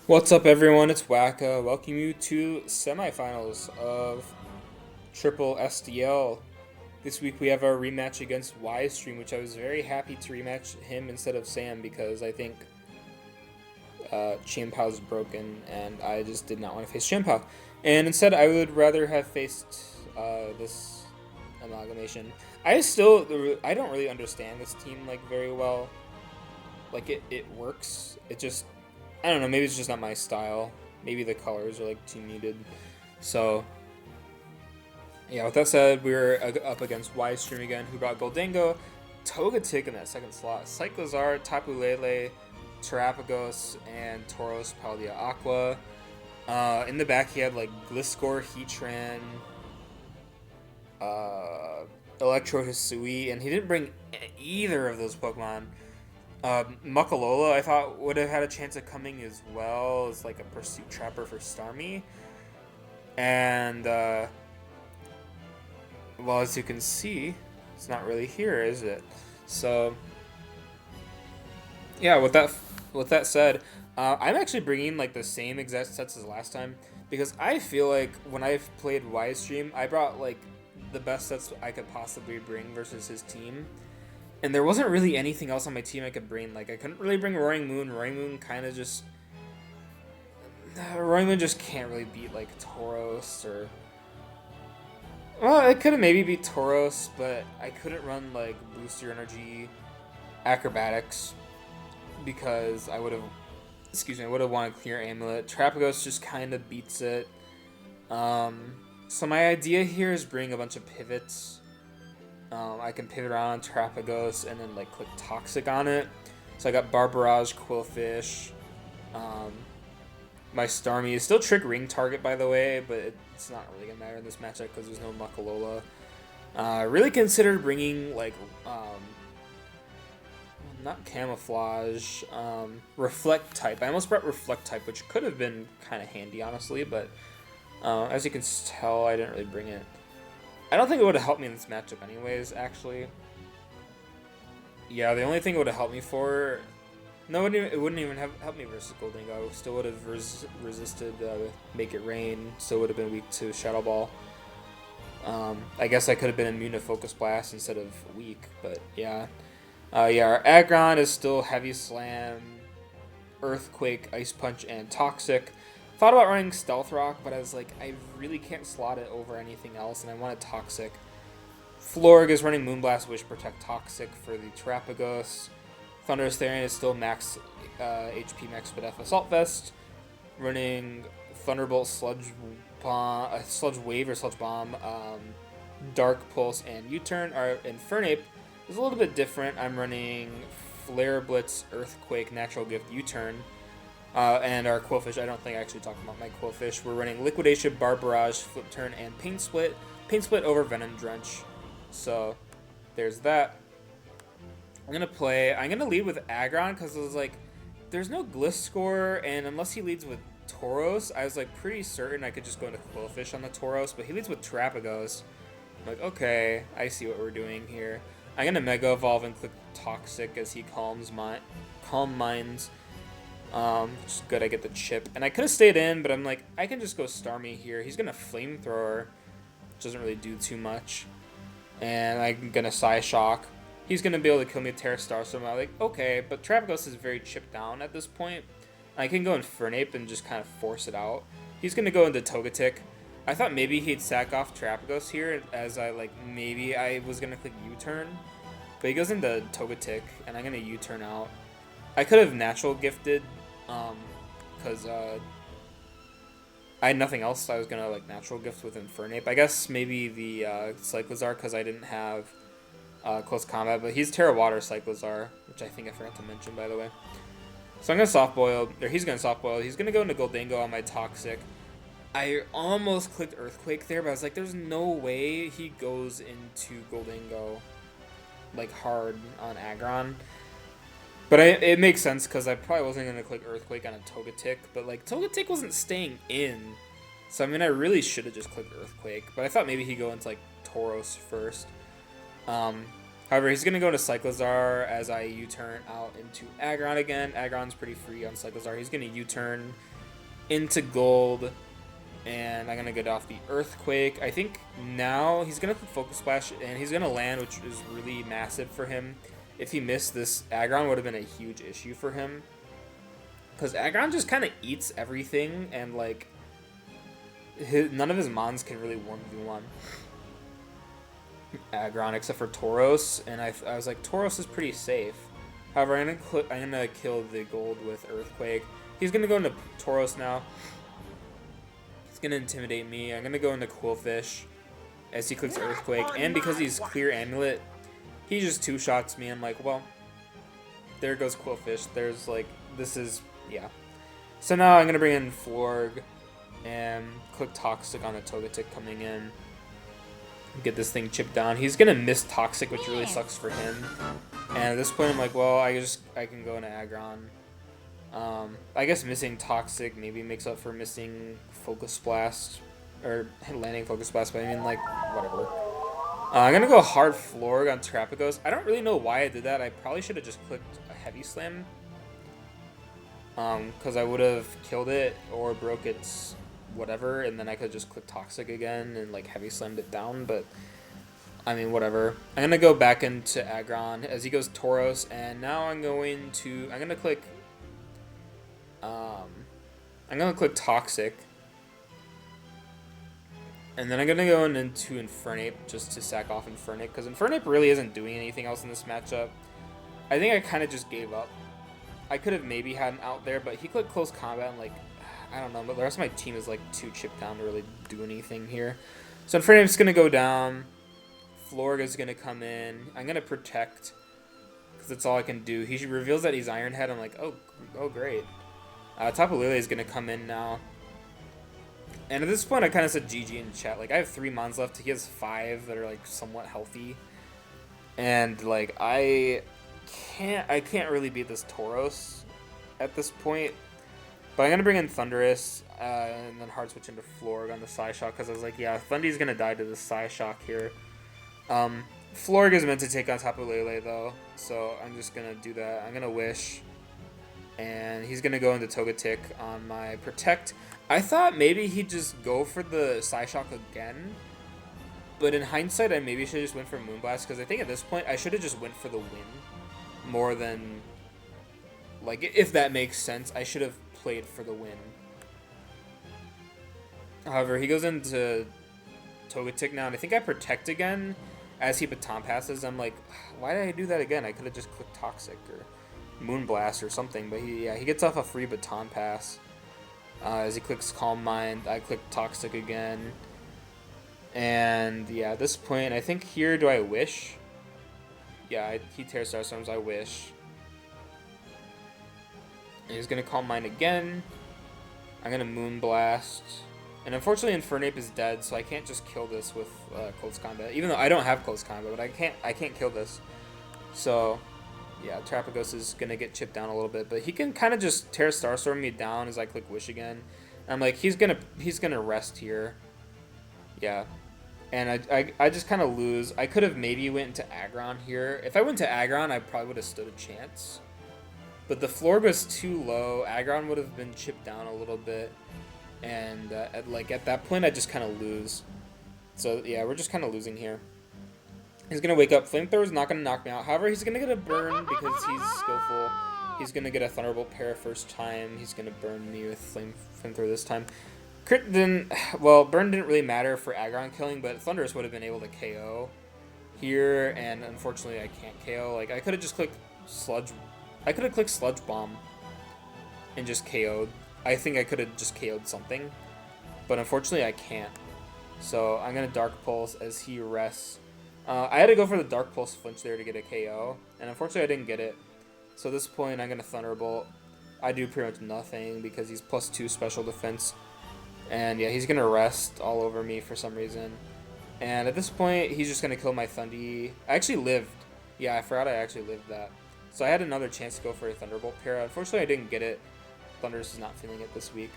What's up, everyone? It's Wacka. Welcome you to semifinals of Triple SDL. This week we have our rematch against Ystream, which I was very happy to rematch him instead of Sam because I think Chimpao is broken and I just did not want to face Chimpao. And instead, I would rather have faced this amalgamation. I don't really understand this team like very well. Like it works. It just I don't know, maybe it's just not my style. Maybe the colors are like too muted. So yeah, with that said, we're up against Ystream again, who brought Goldango, Togetic in that second slot, Cyclozar, Tapu Lele, Terapagos, and Tauros Paldean Aqua. In the back, he had like Gliscor, Heatran, uh, Electro Hisui, and he didn't bring either of those Pokemon. Muckalola, I thought would have had a chance of coming as well as like a Pursuit Trapper for Starmie. And, well, as you can see, it's not really here, is it? So, yeah, with that said, I'm actually bringing like the same exact sets as last time because I feel like when I've played Ystream, I brought like the best sets I could possibly bring versus his team. And there wasn't really anything else on my team I could bring. Like, I couldn't really bring Roaring Moon. Roaring Moon kind of just... Roaring Moon just can't really beat, like, Tauros or... Well, it could have maybe beat Tauros, but I couldn't run, like, Booster Energy, Acrobatics, because I would have... Excuse me, I would have wanted Clear Amulet. Trapagos just kind of beats it. So my idea here is bring a bunch of pivots. I can pivot around Terapagos and then like click Toxic on it. So I got Barbarage, Qwilfish. My Starmie is still Trick Ring Target, by the way, but it's not really gonna matter in this matchup because there's no Muckalola. I really considered bringing like not Camouflage, Reflect type. I almost brought Reflect type, which could have been kind of handy, honestly, but as you can tell, I didn't really bring it. I don't think it would have helped me in this matchup anyways, actually. Yeah, the only thing it would have helped me for... No, it wouldn't even have helped me versus Goldingo. I still would have resisted Make It Rain, still would have been weak to Shadow Ball. I guess I could have been immune to Focus Blast instead of weak, but yeah. Yeah, our Aggron is still Heavy Slam, Earthquake, Ice Punch, and Toxic. Thought about running Stealth Rock, but I was like, I really can't slot it over anything else, and I wanted Toxic. Florg is running Moonblast, Wish Protect, Toxic for the Terapagos. Thunderous Therian is still max HP max Spadef Assault Vest. Running Thunderbolt, Sludge Bomb, Sludge Wave or Sludge Bomb, Dark Pulse, and U-Turn. And Fernape is a little bit different. I'm running Flare Blitz, Earthquake, Natural Gift, U-Turn. And our Qwilfish, I don't think I actually talked about my Qwilfish. We're running Liquidation, Barbarage, Flip Turn, and Pain Split. Pain Split over Venom Drench. So, there's that. I'm going to lead with Aggron, because I was like, there's no Gliscor, and unless he leads with Tauros, I was like pretty certain I could just go into Qwilfish on the Tauros, but he leads with Terapagos. I'm like, okay, I see what we're doing here. I'm going to Mega Evolve and click Toxic as he Calm Minds. Which is good, I get the chip. And I could have stayed in, but I'm like, I can just go Starmie here. He's going to Flamethrower, which doesn't really do too much. And I'm going to Psyshock. He's going to be able to kill me with Terra Star, so I'm like, okay. But Trapagos is very chipped down at this point. I can go Infernape and just kind of force it out. He's going to go into Togetic. I thought maybe he'd sack off Trapagos here, as maybe I was going to click U-Turn. But he goes into Togetic, and I'm going to U-Turn out. I could have Natural Gifted, because I had nothing else. I was gonna like Natural Gift with Infernape. I guess maybe the Cyclozar, because I didn't have Close Combat, but he's Terra Water Cyclozar, which I think I forgot to mention, by the way. So I'm gonna Soft Boil, or he's gonna Soft Boil. He's gonna go into Goldango on my Toxic. I almost clicked Earthquake there, but I was like, there's no way he goes into Goldango like hard on Aggron. But it makes sense because I probably wasn't going to click Earthquake on a Togetic, but like Togetic wasn't staying in. So I mean, I really should have just clicked Earthquake, but I thought maybe he'd go into like Tauros first. However, he's going to go to Cyclizar as I U-turn out into Aggron again. Aggron's pretty free on Cyclizar. He's going to U-turn into Gold, and I'm going to get off the Earthquake. I think now he's going to Focus Splash, and he's going to land, which is really massive for him. If he missed this, Aggron would have been a huge issue for him. Because Aggron just kind of eats everything, and like, none of his mons can really 1v1 Aggron except for Tauros, and I was like, Tauros is pretty safe. However, I'm gonna kill the Gold with Earthquake. He's gonna go into Tauros now. He's gonna intimidate me. I'm gonna go into Qwilfish as he clicks Earthquake, and because he's clear Amulet, he just two-shots me. I'm like, well, there goes Qwilfish. There's like, this is, yeah. So now I'm gonna bring in Florg and click Toxic on the Togetic coming in. Get this thing chipped down. He's gonna miss Toxic, which really sucks for him. And at this point, I'm like, well, I can go into Aggron. I guess missing Toxic maybe makes up for missing Focus Blast or landing Focus Blast, but I mean, like, whatever. I'm gonna go hard Florg on Terrapagos. I don't really know why I did that. I probably should have just clicked a Heavy Slam, because I would have killed it or broke its whatever, and then I could just click Toxic again and like Heavy Slammed it down, but I mean, whatever. I'm gonna go back into Aggron as he goes Tauros, and now I'm gonna click Toxic, and then I'm gonna go into Infernape just to sack off Infernape, because Infernape really isn't doing anything else in this matchup. I think I kind of just gave up. I could have maybe had him out there, but he clicked Close Combat and like, I don't know, but the rest of my team is like too chipped down to really do anything here. So Infernape's going to go down. Florg is going to come in. I'm going to Protect, because that's all I can do. He reveals that he's Iron Head. I'm like, oh great. Tapu Lele is going to come in now. And at this point, I kind of said GG in chat. Like, I have 3 mons left. He has 5 that are like somewhat healthy. And like, I can't really beat this Tauros at this point. But I'm going to bring in Thundurus, and then hard switch into Florg on the Psyshock, because I was like, yeah, Thundy's going to die to the Psyshock here. Florg is meant to take on Tapu Lele, though, so I'm just going to do that. I'm going to Wish, and he's going to go into Togetic on my Protect. I thought maybe he'd just go for the Psyshock again, but in hindsight, I maybe should have just went for Moonblast, because I think at this point, I should have just went for the win more than, like, if that makes sense. I should have played for the win. However, he goes into Togetic now, and I think I Protect again as he Baton Passes. I'm like, why did I do that again? I could have just clicked Toxic or Moonblast or something, but he gets off a free Baton Pass. As he clicks Calm Mind, I click Toxic again. And yeah, at this point, I think here, do I Wish? Yeah, he Terra Star Storms, I Wish. And he's going to Calm Mind again. I'm going to Moonblast. And unfortunately, Infernape is dead, so I can't just kill this with Close Combat. Even though I don't have Close Combat, but I can't kill this. So, yeah, Terrapagos is going to get chipped down a little bit. But he can kind of just Terra Starstorm me down as I click Wish again. And I'm like, he's gonna rest here. Yeah. And I just kind of lose. I could have maybe went into Aggron here. If I went to Aggron, I probably would have stood a chance. But the floor was too low. Aggron would have been chipped down a little bit. And at that point, I just kind of lose. So yeah, we're just kind of losing here. He's going to wake up. Flamethrower is not going to knock me out. However, he's going to get a burn because he's skillful. He's going to get a Thunderbolt Para first time. He's going to burn me with Flamethrower this time. Crit didn't... Well, burn didn't really matter for Aggron killing, but Thundurus would have been able to KO here. And unfortunately, I can't KO. Like, I could have just clicked Sludge... I could have clicked Sludge Bomb and just KO'd. I think I could have just KO'd something. But unfortunately, I can't. So I'm going to Dark Pulse as he rests. I had to go for the Dark Pulse flinch there to get a KO. And unfortunately, I didn't get it. So at this point, I'm going to Thunderbolt. I do pretty much nothing because he's +2 special defense. And yeah, he's going to rest all over me for some reason. And at this point, he's just going to kill my Thundy. I actually lived. Yeah, I forgot I actually lived that. So I had another chance to go for a Thunderbolt Para. Unfortunately, I didn't get it. Thundurus is not feeling it this week.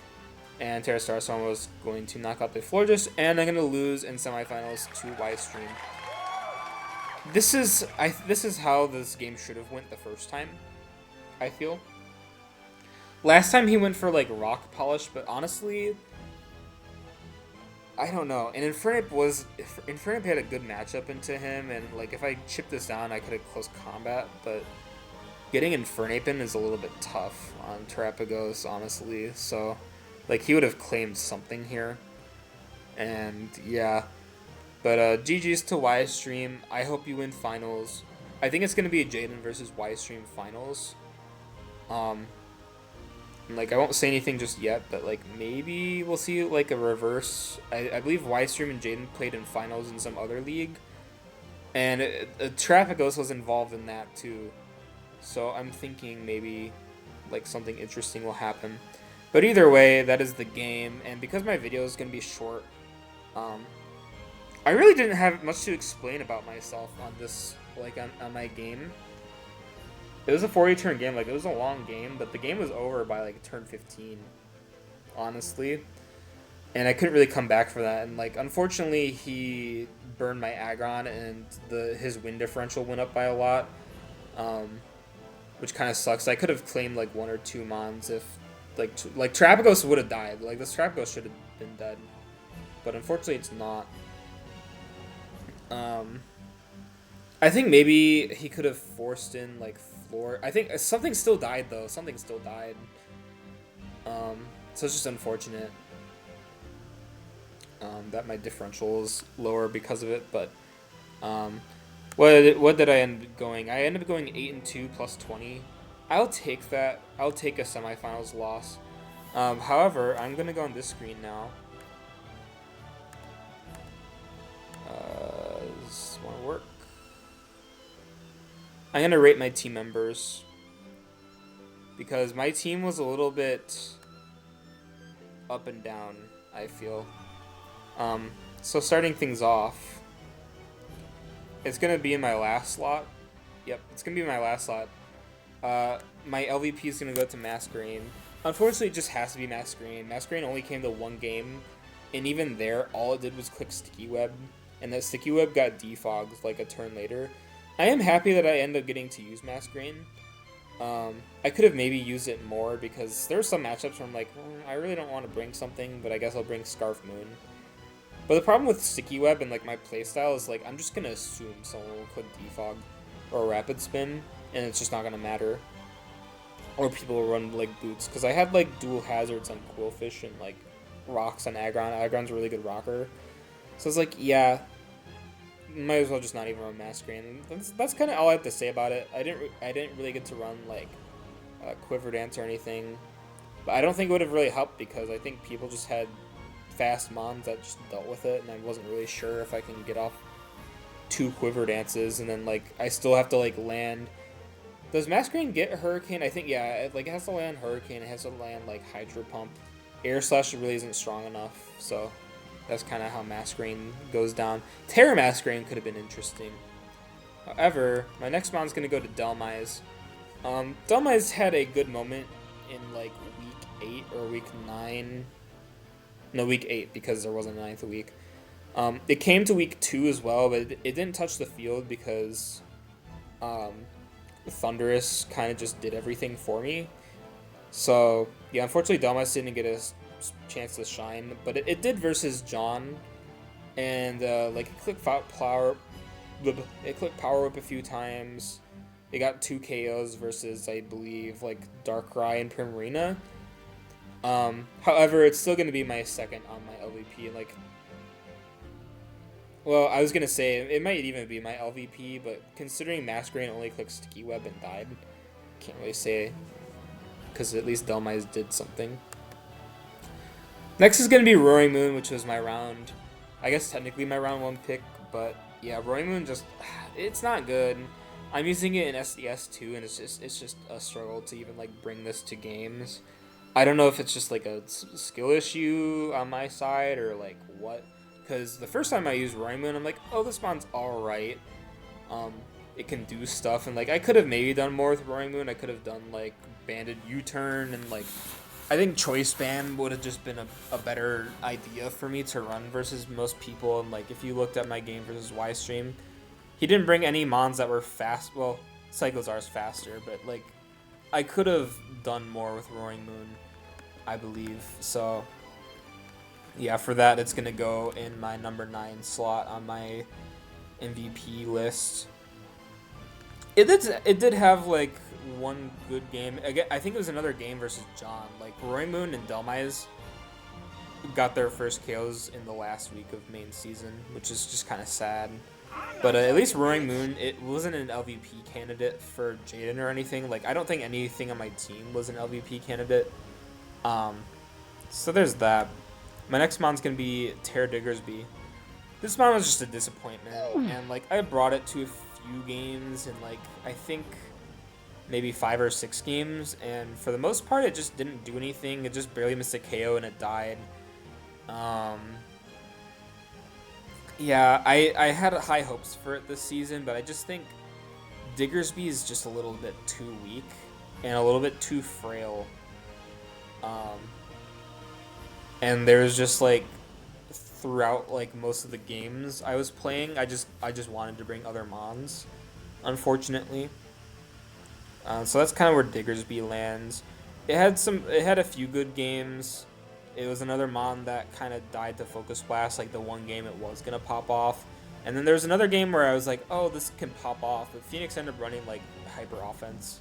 And Terra Starstorm was going to knock out the Florges. And I'm going to lose in semifinals to Ystream. This is how this game should have went the first time, I feel. Last time he went for like rock polish, but honestly, I don't know. And Infernip had a good matchup into him, and like if I chip this down, I could have close combat. But getting Infernape in is a little bit tough on Terrapagos, honestly. So like he would have claimed something here, and yeah. But GG's to Ystream. I hope you win finals. I think it's gonna be a Jaden versus Ystream finals. Like I won't say anything just yet, but like maybe we'll see like a reverse. I believe Ystream and Jaden played in finals in some other league, and Terrapagos was involved in that too. So I'm thinking maybe like something interesting will happen. But either way, that is the game, and because my video is gonna be short, I really didn't have much to explain about myself on this, like on my game. It was a 40-turn game, like it was a long game, but the game was over by like turn 15, honestly. And I couldn't really come back for that, and like unfortunately he burned my Aggron and his win differential went up by a lot, which kind of sucks. I could have claimed like 1 or 2 mons if like Terrapagos would have died. Like this Terrapagos should have been dead, but unfortunately it's not. I think maybe he could have forced in like floor. I think something still died though. Something still died. So it's just unfortunate that my differential is lower because of it. But what did I end up going? I ended up going 8-2 plus 20. I'll take that. I'll take a semifinals loss. However, I'm gonna go on this screen now. Does this want to work? I'm gonna rate my team members because my team was a little bit up and down, I feel. So starting things off, it's gonna be in my last slot. Yep, it's gonna be my last slot. My LVP is gonna go to Masquerain. Unfortunately, it just has to be Masquerain. Masquerain only came to 1 game, and even there, all it did was click Sticky Web, and that Sticky Web got defogged like a turn later. I am happy that I ended up getting to use Masquerain. I could have maybe used it more because there's some matchups where I'm like, I really don't want to bring something, but I guess I'll bring Scarf Moon. But the problem with Sticky Web and like my playstyle is like I'm just gonna assume someone will click Defog or Rapid Spin, and it's just not gonna matter. Or people will run like boots because I had like dual hazards on Qwilfish and like rocks on Aggron. Aggron's a really good rocker, so it's like yeah. Might as well just not even run Masquerain. That's kind of all I have to say about it. I didn't really get to run like Quiver Dance or anything, but I don't think it would have really helped because I think people just had fast mons that just dealt with it, and I wasn't really sure if I can get off 2 Quiver Dances, and then like I still have to like land. Does Masquerain get Hurricane? I think yeah. It has to land Hurricane. It has to land like Hydro Pump. Air Slash really isn't strong enough, so. That's kind of how Masquerain goes down. Terra Masquerain could have been interesting. However, my next mon's going to go to Delmise. Delmise had a good moment in like week 8 or week 9. No, week 8 because there wasn't a 9th week. It came to week 2 as well, but it didn't touch the field because Thunderous kind of just did everything for me. So, yeah, unfortunately Delmise didn't get a chance to shine, but it did versus John, and like it clicked Power Whip a few times. It got 2 KOs versus I believe like Darkrai and Primarina. However, it's still going to be my second on my LVP. Like, well, I was gonna say it might even be my LVP, but considering Masquerain only clicked Sticky Web and died, can't really say because at least Delmise did something. Next is going to be Roaring Moon, which was my round, I guess technically my round 1 pick, but yeah, Roaring Moon just, it's not good. I'm using it in SDS too, and it's just a struggle to even like bring this to games. I don't know if it's just like a skill issue on my side or like what, because the first time I used Roaring Moon, I'm like, oh, this mon's alright. It can do stuff, and like I could have maybe done more with Roaring Moon. I could have done like Banded U-Turn and like I think Choice Band would have just been a better idea for me to run versus most people. And like if you looked at my game versus Ystream, He didn't bring any mons that were fast. Well, Cyclozar's faster, but like I could have done more with Roaring Moon, I believe. So yeah, for that it's gonna go in my number 9 slot on my MVP list. It did have like one good game. Again, I think it was another game versus John. Like Roaring Moon and Delmise got their first KOs in the last week of main season, which is just kind of sad. But at least Roaring Moon, it wasn't an LVP candidate for Jaden or anything. Like I don't think anything on my team was an LVP candidate. So there's that. My next mon's gonna be Terra Diggersby. This mon was just a disappointment, and like I brought it to a few games, and like I think maybe 5 or 6 games, and for the most part it just didn't do anything. It just barely missed a KO and it died. Yeah, I had high hopes for it this season, but I just think Diggersby is just a little bit too weak and a little bit too frail. And there's just like throughout like most of the games I was playing, I just wanted to bring other mons, unfortunately. So that's kind of where Diggersby lands. It had a few good games. It was another mon that kind of died to Focus Blast, like the one game it was gonna pop off. And then there's another game where I was like, oh, this can pop off, but Phoenix ended up running like hyper offense,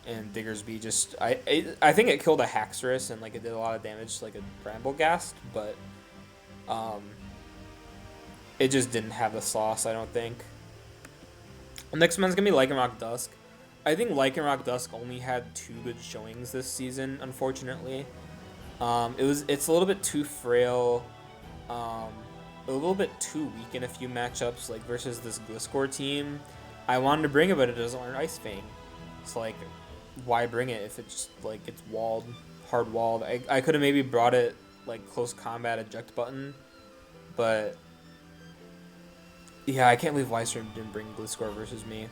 and Diggersby just I think it killed a Haxorus and like it did a lot of damage to like a Bramblegast, but it just didn't have the sauce, I don't think. The next one's gonna be Lycanroc Dusk. I think Lycanroc Dusk only had 2 good showings this season, unfortunately. It's a little bit too frail, a little bit too weak in a few matchups, like versus this Gliscor team. I wanted to bring it, but it doesn't learn Ice Fang. So like, why bring it if it's like it's walled, hard walled? I could have maybe brought it like close combat eject button, but yeah, I can't believe Weisstream didn't bring Gliscor versus me.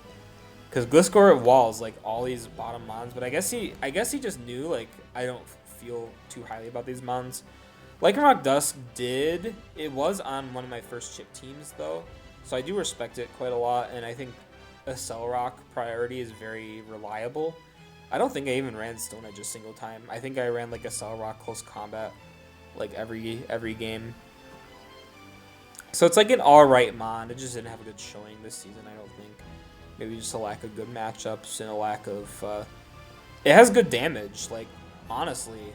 Because Gliscor walls like all these bottom mons, but I guess he just knew like I don't feel too highly about these mons. Lycanroc Dusk it was on one of my first chip teams though, so I do respect it quite a lot, and I think Accelerock priority is very reliable. I don't think I even ran Stone Edge a single time. I think I ran like Accelerock close combat like every game. So it's like an alright mon. It just didn't have a good showing this season, I don't think. Maybe just a lack of good matchups and a lack of... it has good damage, like, honestly.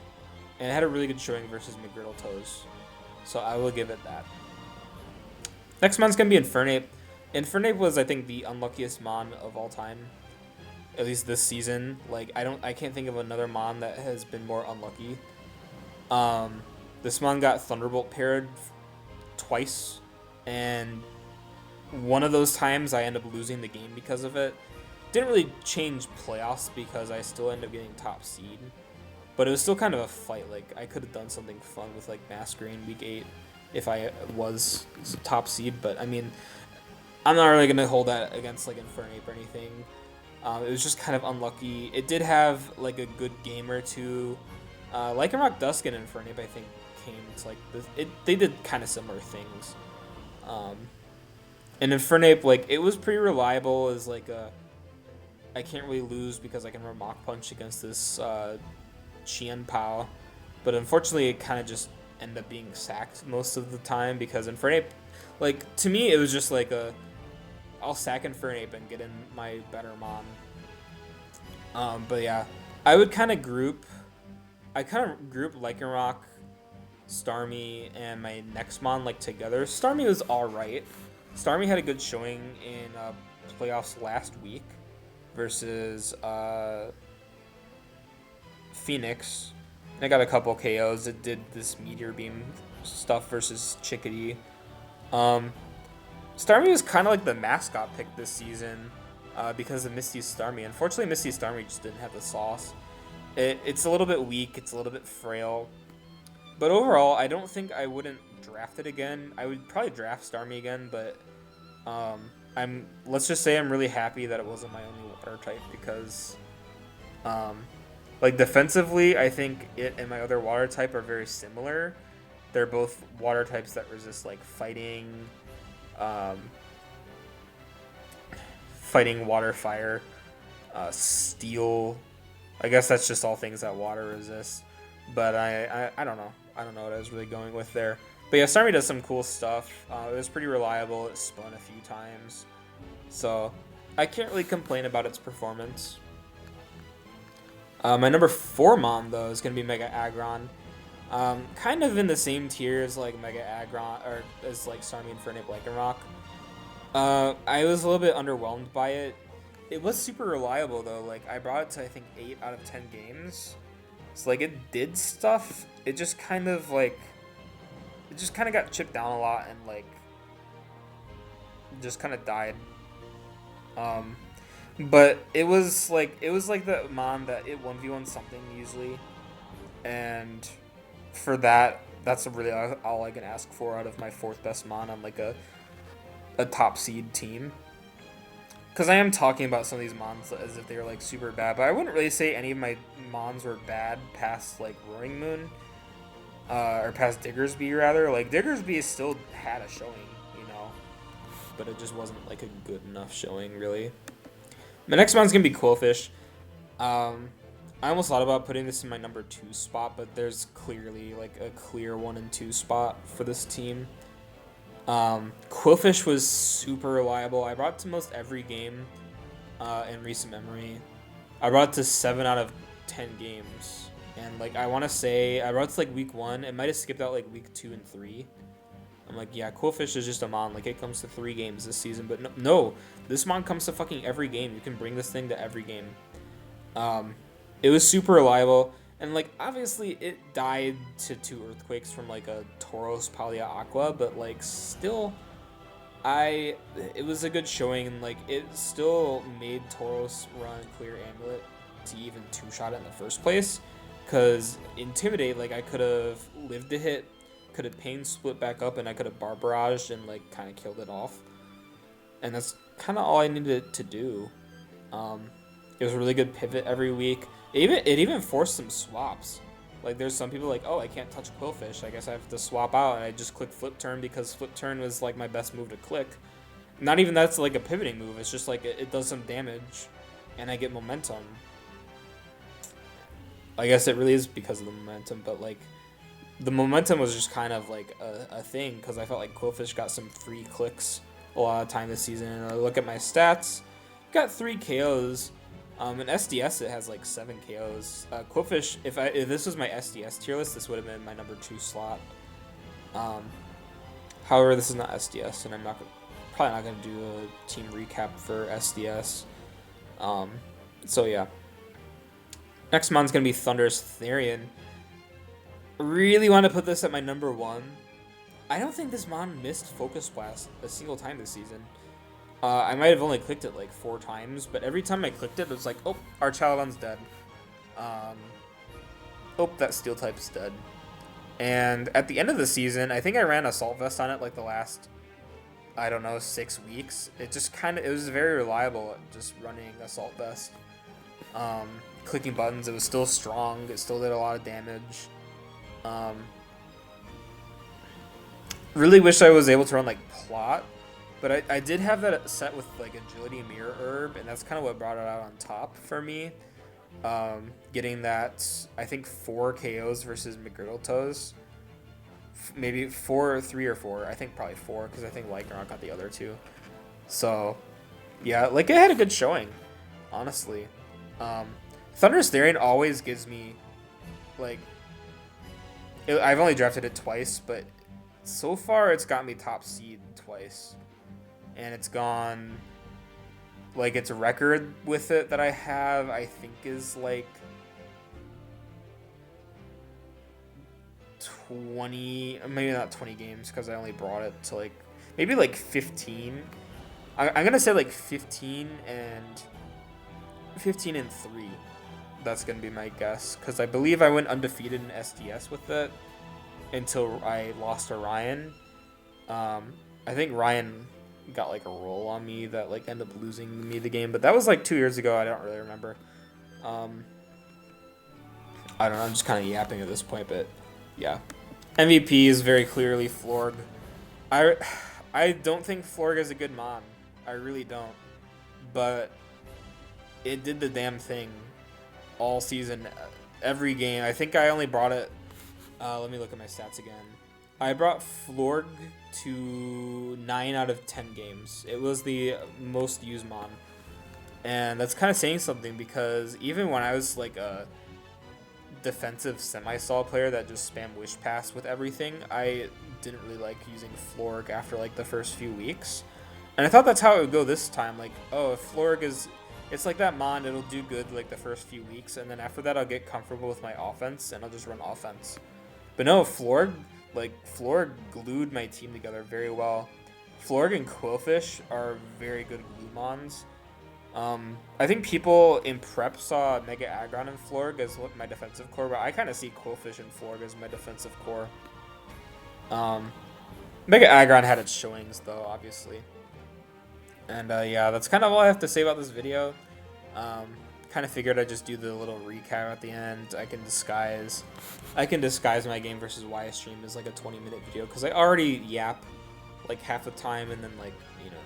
And it had a really good showing versus McGriddletoes. So I will give it that. Next mon's going to be Infernape. Infernape was, I think, the unluckiest mon of all time. At least this season. Like, I can't think of another mon that has been more unlucky. This mon got Thunderbolt paired twice. And one of those times I ended up losing the game because of it. Didn't really change playoffs because I still ended up getting top seed. But it was still kind of a fight. Like, I could have done something fun with, like, Masquerade week 8 if I was top seed. But, I mean, I'm not really going to hold that against, like, Infernape or anything. It was just kind of unlucky. It did have, like, a good game or two. Lycanroc Dusk and Infernape, I think, came to, like, they did kind of similar things. And Infernape, like, it was pretty reliable as, like, I can't really lose because I can run Mach Punch against this Chien Pao. But unfortunately, it kind of just ended up being sacked most of the time because Infernape, like, to me, it was just like I'll sack Infernape and get in my better mon. But yeah, I kind of group Lycanroc, Starmie, and my next mon, like, together. Starmie was alright. Starmie had a good showing in playoffs last week versus Phoenix. And I got a couple KOs. It did this Meteor Beam stuff versus Chickadee. Starmie was kind of like the mascot pick this season because of Misty Starmie. Unfortunately, Misty Starmie just didn't have the sauce. It's a little bit weak. It's a little bit frail. But overall, I don't think I wouldn't draft it again. I would probably draft Starmie again, but let's just say I'm really happy that it wasn't my only water type because like defensively, I think it and my other water type are very similar. They're both water types that resist like fighting, fighting water, fire, steel. I guess that's just all things that water resists. But I don't know. I don't know what I was really going with there. But yeah, Starmie does some cool stuff. It was pretty reliable. It spun a few times. So I can't really complain about its performance. My number 4 Mon, though, is going to be Mega Aggron. Kind of in the same tier as like Mega Aggron, or as like Starmie Infernape Lycanroc. I was a little bit underwhelmed by it. It was super reliable though. Like I brought it to I think 8 out of 10 games. So like it did stuff. It just kind of got chipped down a lot and like just kind of died. But it was like the Mon that it 1v1 something usually, and for that, that's really all I can ask for out of my 4th best Mon on like a top seed team. Because I am talking about some of these Mons as if they were like super bad, but I wouldn't really say any of my Mons were bad past like Roaring Moon, or past Diggersby rather. Like Diggersby still had a showing, you know, but it just wasn't like a good enough showing really. My next Mon's gonna be Qwilfish. I almost thought about putting this in my number 2 spot, but there's clearly like a clear 1 and 2 spot for this team. Qwilfish was super reliable. I brought it to most every game in recent memory. I brought it to 7 out of 10 games. And like I want to say I brought it to like week 1. It might have skipped out like week 2 and 3. I'm like, yeah, Qwilfish is just a Mon. Like it comes to 3 games this season, but no, this Mon comes to fucking every game. You can bring this thing to every game. It was super reliable. And, like, obviously it died to 2 Earthquakes from, like, a Tauros Paldean Aqua, but, like, still, it was a good showing, and, like, it still made Tauros run Clear Amulet to even 2-shot it in the first place, because Intimidate, like, I could have lived a hit, could have Pain Split back up, and I could have Bar Barraged and, like, kind of killed it off. And that's kind of all I needed to do. It was a really good pivot every week. It even forced some swaps. Like there's some people like, oh, I can't touch Qwilfish. I guess I have to swap out, and I just click Flip Turn because Flip Turn was like my best move to click. Not even that's like a pivoting move. It's just like it does some damage, and I get momentum. I guess it really is because of the momentum, but like the momentum was just kind of like a thing because I felt like Qwilfish got some free clicks a lot of time this season. And I look at my stats, got 3 KOs. In SDS, it has like 7 KOs. Qwilfish, if this was my SDS tier list, this would have been my number 2 slot. However, this is not SDS, and I'm probably not gonna do a team recap for SDS. So yeah. Next Mon's gonna be Thunderous Therian. Really want to put this at my number 1. I don't think this Mon missed Focus Blast a single time this season. I might have only clicked it like 4 times, but every time I clicked it, it was like, oh, our Chaladon's dead. Oh, that Steel type is dead. And at the end of the season, I think I ran Assault Vest on it like the last, I don't know, 6 weeks. It just it was very reliable at just running Assault Vest. Clicking buttons, it was still strong. It still did a lot of damage. Really wish I was able to run like Plot. But I did have that set with like Agility Mirror Herb, and that's kind of what brought it out on top for me. Getting that, I think 4 KOs versus McGriddletoes. Maybe 3 or 4. I think probably 4, because I think Lycanroc got the other 2. So, yeah, like it had a good showing, honestly. Thunderous Therian always gives me, like, I've only drafted it twice, but so far it's got me top seed twice. And it's gone, like, its record with it that I have, I think, is like 20, maybe not 20 games, because I only brought it to like, maybe like 15. I'm gonna say like 15 and 3. That's gonna be my guess, because I believe I went undefeated in SDS with it until I lost to Ryan. I think Ryan got like a roll on me that like ended up losing me the game, but that was like 2 years ago. I don't really remember. I don't know, I'm just kind of yapping at this point, but yeah. MVP is very clearly Florg. I don't think Florg is a good Mon. I really don't. but it did the damn thing all season, every game. I think I only brought it. Let me look at my stats again. I brought Florg to 9 out of 10 games. It was the most used mon. And that's kind of saying something, because even when I was like a defensive semi-solid player that just spam wish pass with everything, I didn't really like using Florg after like the first few weeks. And I thought that's how it would go this time. Like, oh, if Florg is... It's like that mon, it'll do good like the first few weeks, and then after that I'll get comfortable with my offense, and I'll just run offense. But no, Florg glued my team together very well. Florg and Qwilfish are very good glue mons. I think people in prep saw Mega Aggron and Florg as my defensive core, but I kind of see Qwilfish and Florg as my defensive core. Mega Aggron had its showings though, obviously. And yeah, that's kind of all I have to say about this video. Kind of figured I'd just do the little recap at the end. I can disguise my game versus Wyatt stream as like a 20-minute video, because I already yap like half the time, and then like, you know.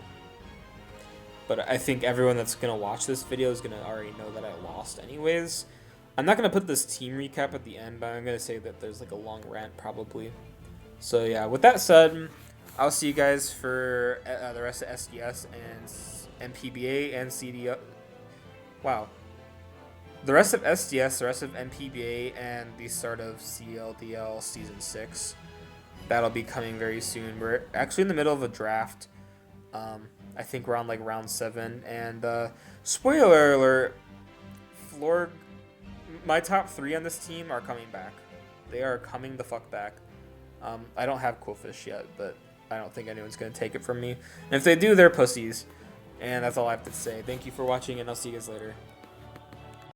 But I think everyone that's gonna watch this video is gonna already know that I lost anyways. I'm not gonna put this team recap at the end, but I'm gonna say that there's like a long rant probably. So yeah, with that said, I'll see you guys for the rest of SDS and MPBA and CDL. Wow. The rest of SDS, the rest of MPBA, and the start of CLDL Season 6. That'll be coming very soon. We're actually in the middle of a draft. I think we're on like round 7. And spoiler alert, Florg, my top 3 on this team are coming back. They are coming the fuck back. I don't have Qwilfish yet, but I don't think anyone's going to take it from me. And if they do, they're pussies. And that's all I have to say. Thank you for watching, and I'll see you guys later.